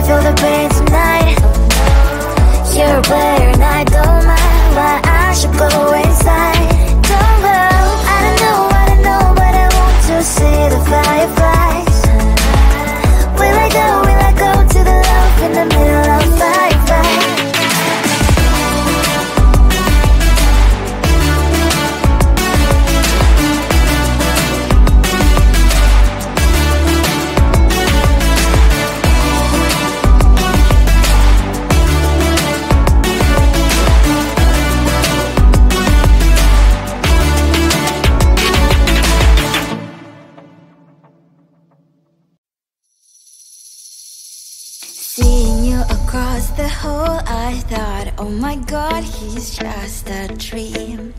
feel the pain tonight. You're a player and I don't mind why I should go inside. Don't go, I don't know, but I want to see the fireflies. Will I go to the love in the middle of firefight? Seeing you across the hall, I thought, oh my god, he's just a dream.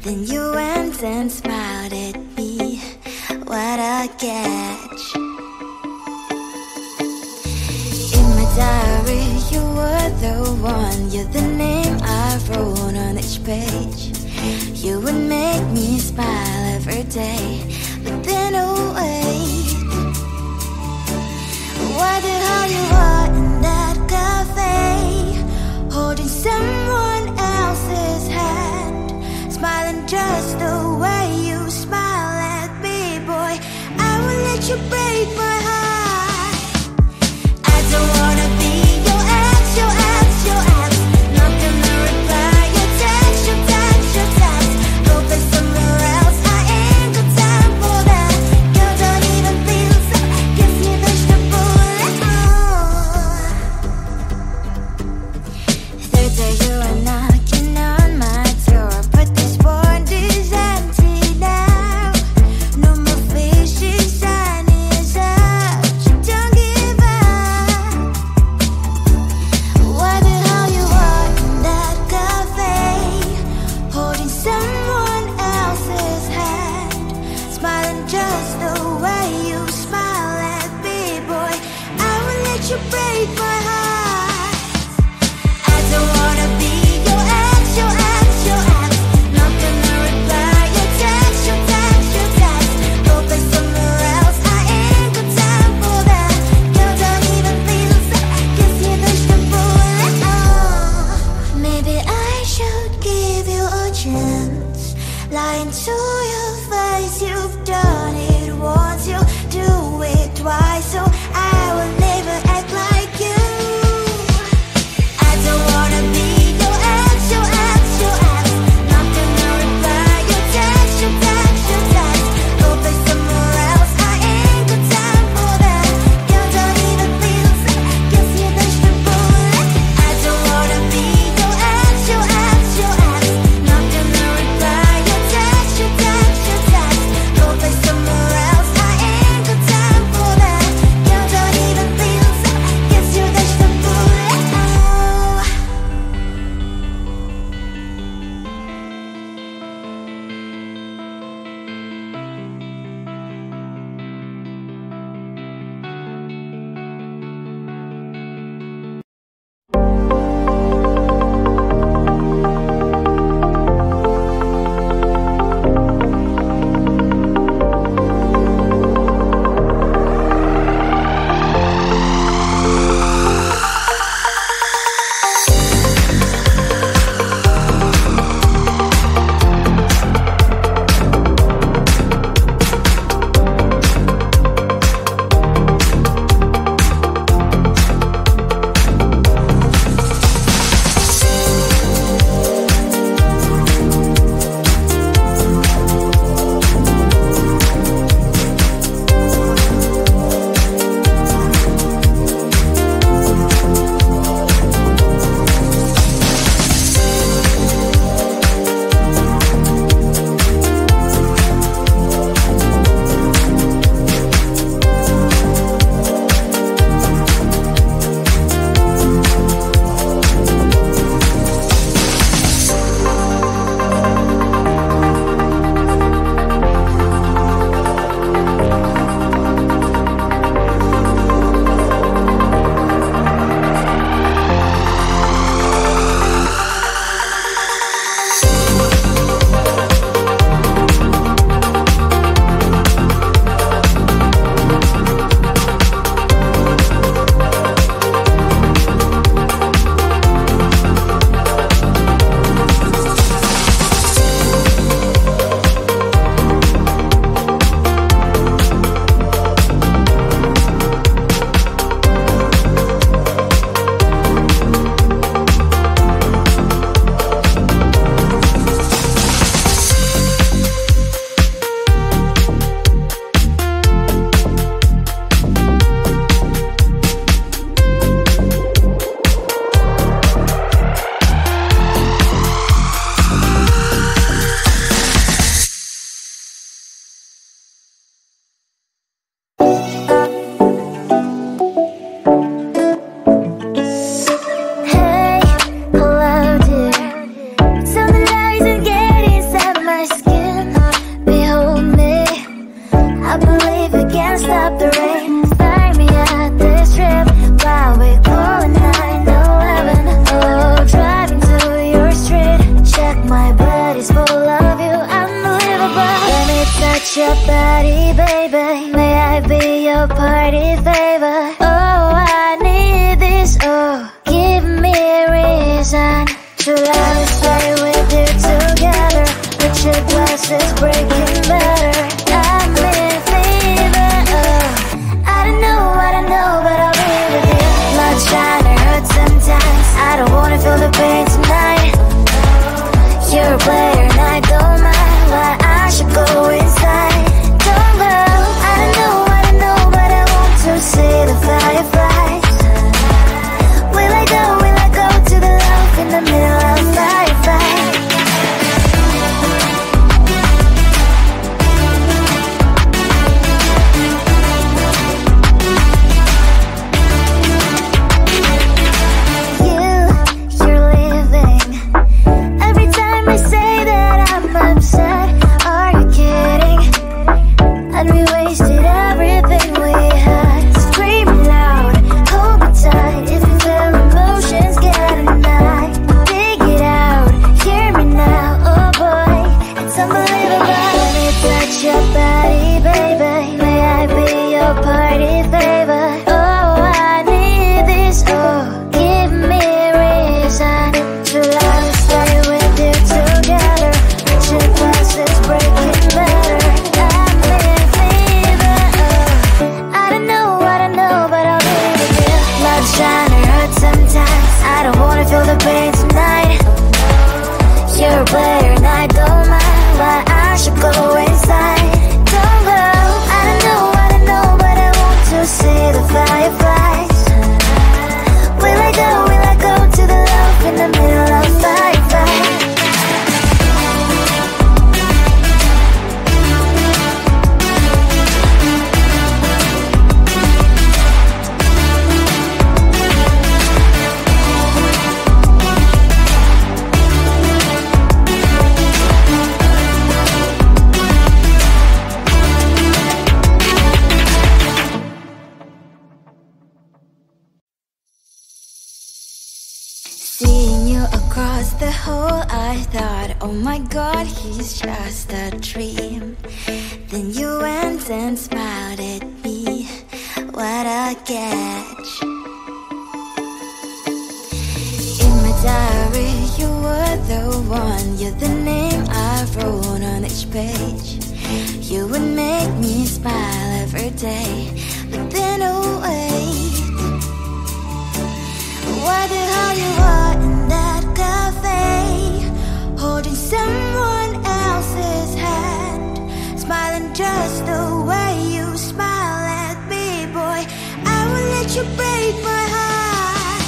Then you went and smiled at me. What a catch. In my diary, you were the one. You're the name I wrote on each page. You would make me smile every day. But then, oh wait, why the hell you are in that cafe, holding someone else's hand, smiling just the way you smile at me, boy. I will let you break my heart. I don't wanna be your ex, your ex, your ex. Not gonna reply your text, your text, your text. Go play somewhere else, I ain't got time for that. You don't even feel so, gives me vegetable. Third day you are knocking on my door, but this board is empty now. No more fishes, sun is up. You don't give up. Why the hell you are in that cafe, holding someone else's hand, smiling just the way you smile at me, boy. I will let you break my heart. I don't wanna be your ex, your ex, your ex. Not gonna reply your text, your text, your text. Go play somewhere else, I ain't got time for that. You don't even feel so, gives you vegetable. Maybe I should give you a chance. Lying to your face, you've done it once, you do it twice. So I will never act like you. fastest, breaking better. I'm in fever. I don't know, but I'll be with you. Blood trying to hurt sometimes. I don't wanna feel the pain tonight. You're a player and I don't mind why I should go inside. Don't go. I don't know, but I want to see the fireflies. Will I go to the love in the middle of firefight? You're leaving. Every time I say that I'm upset, are you kidding? And we wasted everything we had. Screaming loud, hold me tight. If you feel emotions getting mad, dig it out, hear me now. Oh boy, it's unbelievable. Let me touch your body, baby. May I be your party favor? Oh, I need this. Oh, give me reason to love, stay with you together. Your glasses breaking better. I'm in fever. I don't know, but I'll be with you. Love's trying to hurt sometimes. I don't wanna feel the pain tonight. You're a player and I don't mind why I should go inside. Don't go. I don't know, but I want to see the fireflies. Will I go to the love in the middle of firefight? Seeing you across the hall, I thought, oh my god, he's just a dream. Then you went and smiled at me. What a catch. In my diary, you were the one. You're the name I wrote on each page. You would make me smile every day. But then, oh wait, what the hell you are in that cafe, holding someone else's hand, smiling just the way you smile at me, boy. I will let you break my heart.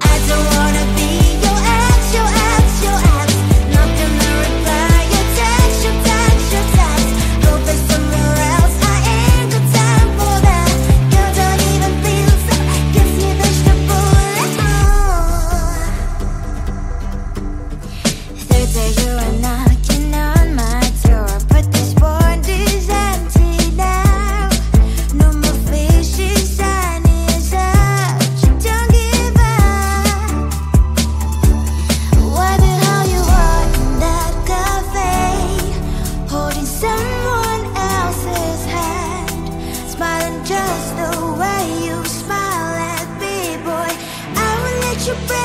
I don't wanna be your ex, your ex, your ex. Not gonna reply your text, your text, your text. Go play somewhere else, I ain't got time for that. Girl, don't even feel so, guess you dodged a bullet. Third day you are knocking on my door, but this board is empty now. No more faces, sign is up. You don't give up. What the hell you are in that cafe, holding someone else's hand, smiling just the way you smile at me, boy. I will let you break